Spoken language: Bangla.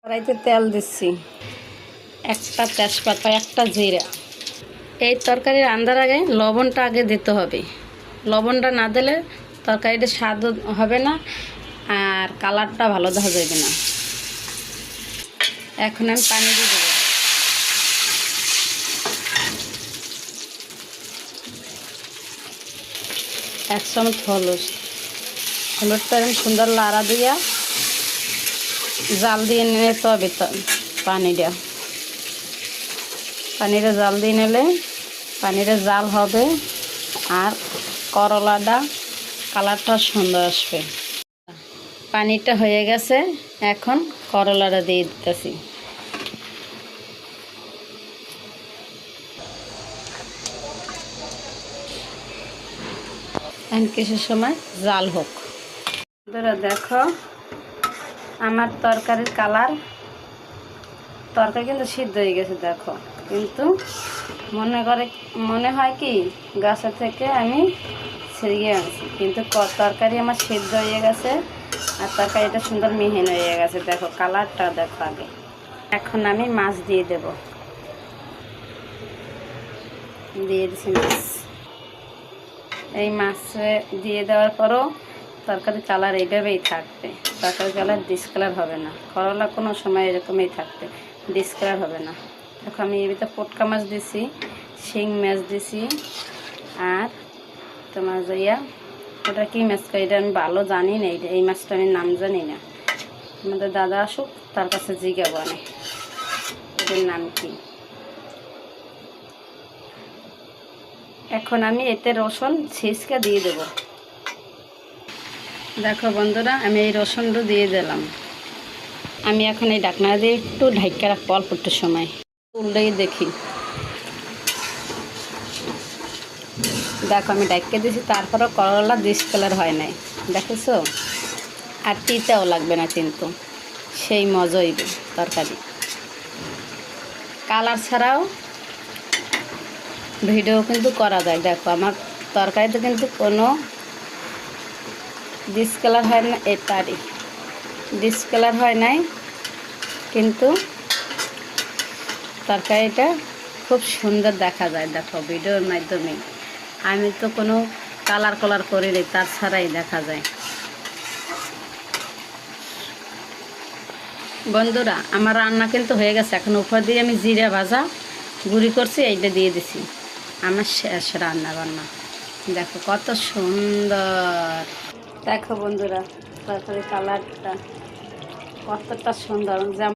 কড়াইতে তেল দিচ্ছি, একটা তেজপাতা, একটা জিরা। এই তরকারি রান্নার আগে লবণটা আগে দিতে হবে। লবণটা না দিলে তরকারিটা স্বাদ হবে না আর কালারটা ভালো দেখা যাবে না। এখন আমি পানি দিয়ে দেবো। এক চামচ হলুদটা আমি সুন্দর লাড়া দিয়া জাল দিয়ে নিতে হবে। পানিটা জাল দিয়ে নিলে পানিটা জাল হবে আর করলাটা কালারটা সুন্দর আসবে। পানিটা হয়ে গেছে, এখন করলাটা দিয়ে দিতেছি। এখন কিছু সময় জাল হোক। বন্ধুরা দেখো আমার তরকারির কালার, তরকারি কিন্তু সিদ্ধ হয়ে গেছে দেখো, কিন্তু মনে হয় কি গাছা থেকে আমি ছিঁড়িয়ে আনছি, কিন্তু তরকারি আমার সিদ্ধ হয়ে গেছে আর তরকারিটা সুন্দর মিহিন হয়ে গেছে। দেখো কালারটা দেখো আগে। এখন আমি মাছ দিয়ে দেব। দিয়ে দিচ্ছি মাছ। এই মাছে দিয়ে দেওয়ার পরও তরকারি কালার এইভাবেই থাকবে, তরকারি কালার ডিসকালার হবে না। করলা কোনো সময় এরকমই থাকবে, ডিসকালার হবে না। দেখো আমি এর ভিতরে পটকা মাছ দিছি, শিং মাছ দিছি, আর তোমার যাইয়া ওটা কী মাছ করে এটা আমি ভালো জানি না। এই মাছটা আমি নাম জানি না, আমাদের দাদা আসুক তার কাছে জিজ্ঞাবো আমি এটার নাম কি। এখন আমি এতে রসুন ছিঁচকে দিয়ে দেব। দেখো বন্ধুরা আমি এই রসুনটা দিয়ে দিলাম। আমি এখন এই ঢাকনা দিয়ে একটু ঢাইকা রাখবো অল্প একটু সময়, উল্টেই দেখি। দেখো আমি ঢাইকা দিয়েছি, তারপরেও করলা ডিসকালার হয় নাই, দেখেছো? আর তিতাও লাগবে না, কিন্তু সেই মজা হইবে তরকারি। কালার ছাড়াও ভিডিও কিন্তু করা যায়। দেখো আমার তরকারিতে কিন্তু কোনো ডিসকালার হয় না, এটারই ডিসকালার হয় নাই, কিন্তু তরকারিটা খুব সুন্দর দেখা যায়। দেখো ভিডিওর মাধ্যমে আমি তো কোনো কালার করিনি, তার ছাড়াই দেখা যায়। বন্ধুরা আমার রান্না কিন্তু হয়ে গেছে। এখন উপর দিয়ে আমি জিরা ভাজা গুঁড়ি করছি, এইটা দিয়ে দিছি। আমার শেষ রান্না বান্না। দেখো কত সুন্দর। দেখো বন্ধুরা তরকারি কালারটা কতটা সুন্দর। যেমন